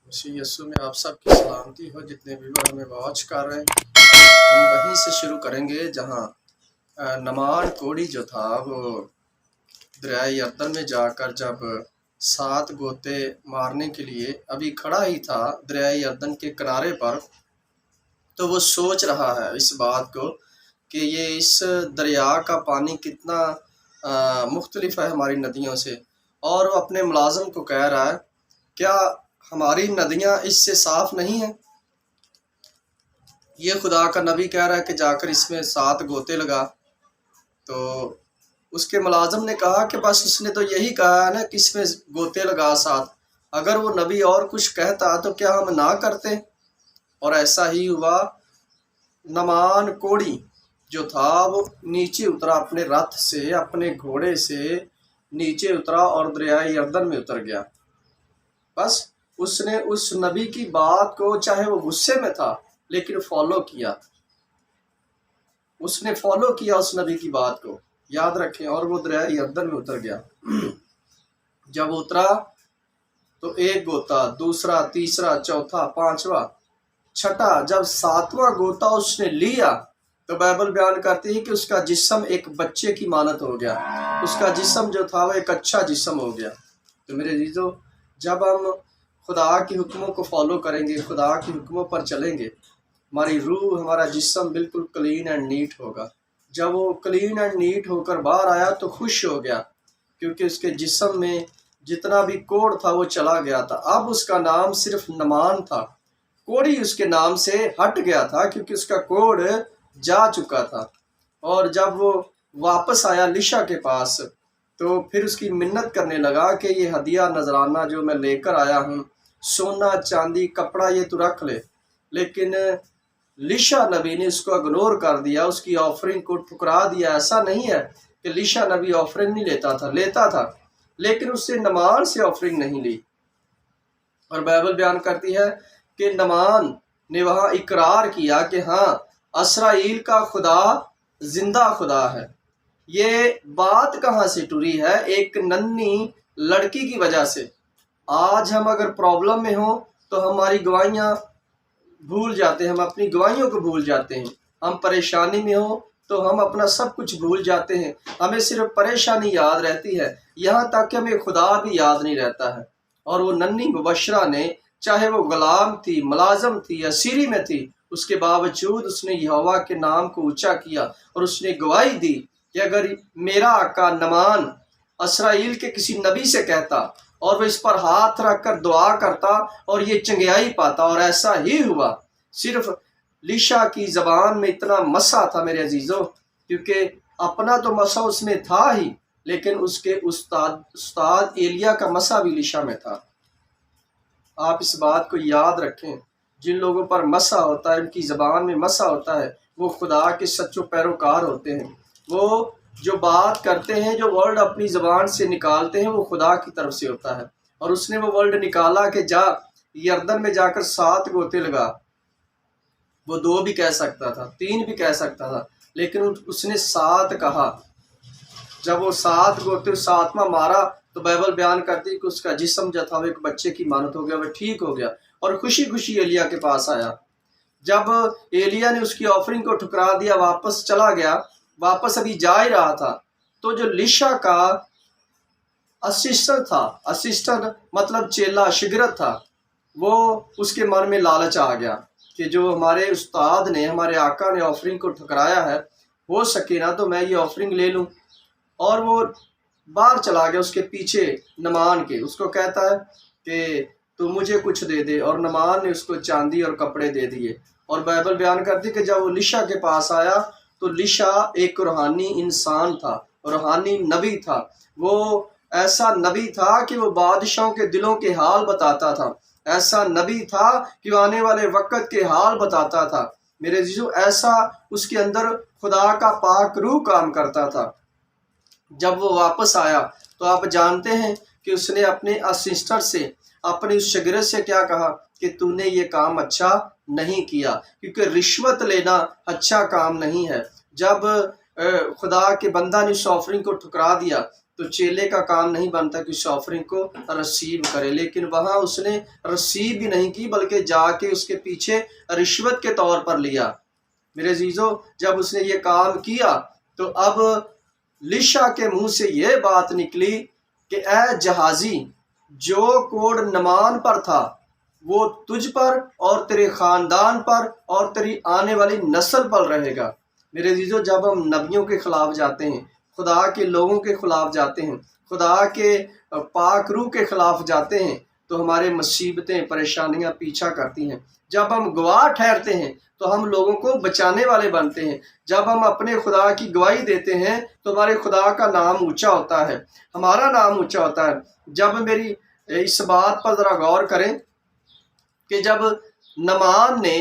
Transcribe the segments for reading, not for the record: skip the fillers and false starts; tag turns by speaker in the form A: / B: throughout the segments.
A: مسیح یسوع میں آپ سب کی سلامتی ہو، جتنے بھی لوگ ہمیں واچ کر رہے ہیں۔ ہم وہیں سے شروع کریں گے جہاں نمان کوڑی جو تھا وہ دریائے اردن میں جا کر جب 7 گوتے مارنے کے لیے ابھی کھڑا ہی تھا دریائے اردن کے کنارے پر، تو وہ سوچ رہا ہے اس بات کو کہ یہ اس دریا کا پانی کتنا مختلف ہے ہماری ندیوں سے، اور وہ اپنے ملازم کو کہہ رہا ہے کیا ہماری ندیاں اس سے صاف نہیں ہیں؟ یہ خدا کا نبی کہہ رہا ہے کہ جا کر اس میں 7 گوتے لگا۔ تو اس کے ملازم نے کہا کہ بس اس نے تو یہی کہا ہے نا کہ اس میں گوتے لگا 7، اگر وہ نبی اور کچھ کہتا تو کیا ہم نہ کرتے؟ اور ایسا ہی ہوا، نمان کوڑی جو تھا وہ نیچے اترا، اپنے رتھ سے اپنے گھوڑے سے نیچے اترا اور دریائے اردن میں اتر گیا۔ بس اس نے اس نبی کی بات کو، چاہے وہ غصے میں تھا لیکن فالو کیا، اس نے فالو کیا اس نبی کی بات کو، یاد رکھیں، اور وہ دریائے اردن میں اتر گیا۔ جب اترا تو 1 گوتا، دوسرا، تیسرا، چوتھا، 5واں، چھٹا، جب 7واں گوتا اس نے لیا تو بائبل بیان کرتی ہے کہ اس کا جسم ایک بچے کی مانت ہو گیا، اس کا جسم جو تھا وہ ایک اچھا جسم ہو گیا۔ تو میرے عزیزو، جب ہم خدا کی حکموں کو فالو کریں گے، خدا کی حکموں پر چلیں گے، ہماری روح، ہمارا جسم بالکل کلین اینڈ نیٹ ہوگا۔ جب وہ کلین اینڈ نیٹ ہو کر باہر آیا تو خوش ہو گیا، کیونکہ اس کے جسم میں جتنا بھی کوڑ تھا وہ چلا گیا تھا۔ اب اس کا نام صرف نمان تھا، کوڑی اس کے نام سے ہٹ گیا تھا کیونکہ اس کا کوڑ جا چکا تھا۔ اور جب وہ واپس آیا لیشا کے پاس تو پھر اس کی منت کرنے لگا کہ یہ ہدیہ نذرانہ جو میں لے کر آیا ہوں، سونا، چاندی، کپڑا، یہ تو رکھ لے۔ لیکن لیشا نبی نے اس کو اگنور کر دیا، اس کی آفرنگ کو ٹھکرا دیا۔ ایسا نہیں ہے کہ لیشا نبی آفرنگ نہیں لیتا تھا لیکن اس سے نمان سے آفرنگ نہیں لی۔ اور بائبل بیان کرتی ہے کہ نمان نے وہاں اقرار کیا کہ ہاں، اسرائیل کا خدا زندہ خدا ہے۔ یہ بات کہاں سے ٹری ہے؟ ایک ننھی لڑکی کی وجہ سے۔ آج ہم اگر پرابلم میں ہوں تو ہماری گواہیاں بھول جاتے ہیں، ہم اپنی گواہیوں کو بھول جاتے ہیں۔ ہم پریشانی میں ہوں تو ہم اپنا سب کچھ بھول جاتے ہیں، ہمیں صرف پریشانی یاد رہتی ہے، یہاں تک کہ ہمیں خدا بھی یاد نہیں رہتا ہے۔ اور وہ ننھی مبشرہ نے، چاہے وہ غلام تھی، ملازم تھی، اسیری میں تھی، اس کے باوجود اس نے یہوہ کے نام کو اونچا کیا اور اس نے گواہی دی کہ اگر میرا آقا نمان اسرائیل کے کسی نبی سے کہتا اور وہ اس پر ہاتھ رکھ کر دعا کرتا اور یہ چنگیائی پاتا، اور ایسا ہی ہوا۔ صرف لیشا کی زبان میں اتنا مسا تھا میرے عزیزو، کیونکہ اپنا تو مسا اس میں تھا ہی، لیکن اس کے استاد ایلیا کا مسا بھی لیشا میں تھا۔ آپ اس بات کو یاد رکھیں، جن لوگوں پر مسا ہوتا ہے، ان کی زبان میں مسا ہوتا ہے، وہ خدا کے سچو پیروکار ہوتے ہیں۔ وہ جو بات کرتے ہیں، جو ورڈ اپنی زبان سے نکالتے ہیں، وہ خدا کی طرف سے ہوتا ہے۔ اور اس نے وہ ورڈ نکالا کہ جا یردن میں جا کر 7 گوتے لگا۔ وہ 2 بھی کہہ سکتا تھا، 3 بھی کہہ سکتا تھا، لیکن اس نے 7 کہا۔ جب وہ 7 گوتے 7واں مارا تو بائبل بیان کرتی کہ اس کا جسم جو تھا وہ ایک بچے کی مانت ہو گیا، وہ ٹھیک ہو گیا اور خوشی خوشی ایلیا کے پاس آیا۔ جب ایلیا نے اس کی آفرنگ کو ٹھکرا دیا، واپس چلا گیا، واپس ابھی جا ہی رہا تھا، تو جو لیشا کا اسسٹنٹ تھا، اسسٹنٹ مطلب چیلا، شگرت تھا، وہ اس کے من میں لالچ آ گیا کہ جو ہمارے استاد نے، ہمارے آقا نے آفرنگ کو ٹھکرایا ہے، ہو سکے نا تو میں یہ آفرنگ لے لوں۔ اور وہ باہر چلا گیا اس کے پیچھے نمان کے، اس کو کہتا ہے کہ تو مجھے کچھ دے دے، اور نمان نے اس کو چاندی اور کپڑے دے دیے۔ اور بائبل بیان کرتی کہ جب وہ لیشا کے پاس آیا تو لیشا ایک روحانی انسان تھا، روحانی نبی تھا۔ وہ ایسا نبی تھا کہ وہ بادشاہوں کے دلوں کے حال بتاتا تھا، ایسا نبی تھا کہ وہ آنے والے وقت کے حال بتاتا تھا۔ میرے عزیزو، ایسا اس کے اندر خدا کا پاک روح کام کرتا تھا۔ جب وہ واپس آیا تو آپ جانتے ہیں کہ اس نے اپنے اسسٹنٹ سے، اپنی اس شاگرد سے کیا کہا کہ تو نے یہ کام اچھا نہیں کیا، کیونکہ رشوت لینا اچھا کام نہیں ہے۔ جب خدا کے بندہ نے اس آفرنگ کو ٹھکرا دیا، تو چیلے کا کام نہیں بنتا کہ اس آفرنگ کو رسیو کرے، لیکن وہاں اس نے رسیو بھی نہیں کی بلکہ جا کے اس کے پیچھے رشوت کے طور پر لیا۔ میرے عزیزو، جب اس نے یہ کام کیا تو اب لیشا کے منہ سے یہ بات نکلی کہ اے جہازی، جو کوڑ نعمان پر تھا وہ تجھ پر اور تیرے خاندان پر اور تیری آنے والی نسل پر رہے گا۔ میرے عزیزو، جب ہم نبیوں کے خلاف جاتے ہیں، خدا کے لوگوں کے خلاف جاتے ہیں، خدا کے پاک روح کے خلاف جاتے ہیں، تو ہمارے مصیبتیں پریشانیاں پیچھا کرتی ہیں۔ جب ہم گواہ ٹھہرتے ہیں تو ہم لوگوں کو بچانے والے بنتے ہیں۔ جب ہم اپنے خدا کی گواہی دیتے ہیں تو ہمارے خدا کا نام اونچا ہوتا ہے، ہمارا نام اونچا ہوتا ہے۔ جب میری اس بات پر ذرا غور کریں کہ جب نعمان نے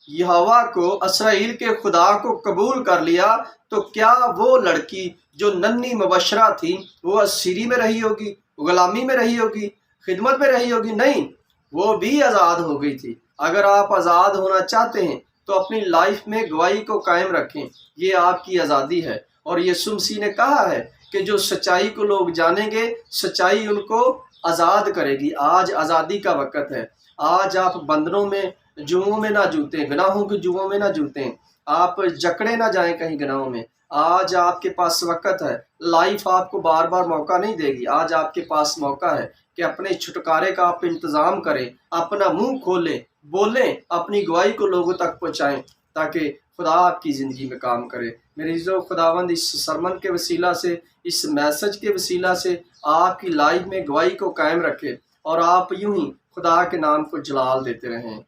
A: یہوہ کو، اسرائیل کے خدا کو قبول کر لیا، تو کیا وہ لڑکی جو ننھی مبشرہ تھی وہ اسیری میں رہی ہوگی، غلامی میں رہی ہوگی، خدمت میں رہی ہوگی؟ نہیں، وہ بھی آزاد ہو گئی تھی۔ اگر آپ آزاد ہونا چاہتے ہیں تو اپنی لائف میں گواہی کو قائم رکھیں، یہ آپ کی آزادی ہے۔ اور یسوع مسیح نے کہا ہے کہ جو سچائی کو لوگ جانیں گے، سچائی ان کو آزاد کرے گی۔ آج آزادی کا وقت ہے۔ آج آپ بندنوں میں، جوؤں میں نہ جوتیں، گناہوں کے جوؤں میں نہ جوتیں، آپ جکڑے نہ جائیں کہیں گناہوں میں۔ آج آپ کے پاس وقت ہے، لائف آپ کو بار بار موقع نہیں دے گی۔ آج آپ کے پاس موقع ہے کہ اپنے چھٹکارے کا آپ انتظام کریں، اپنا منہ کھولیں، بولیں، اپنی گواہی کو لوگوں تک پہنچائیں تاکہ خدا آپ کی زندگی میں کام کرے۔ میرے عزیزو، خداوند اس سرمن کے وسیلہ سے، اس میسج کے وسیلہ سے آپ کی لائف میں گواہی کو قائم رکھے اور آپ یوں ہی خدا کے نام کو جلال دیتے رہیں۔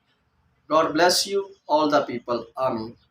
A: God bless you all the people. آمین۔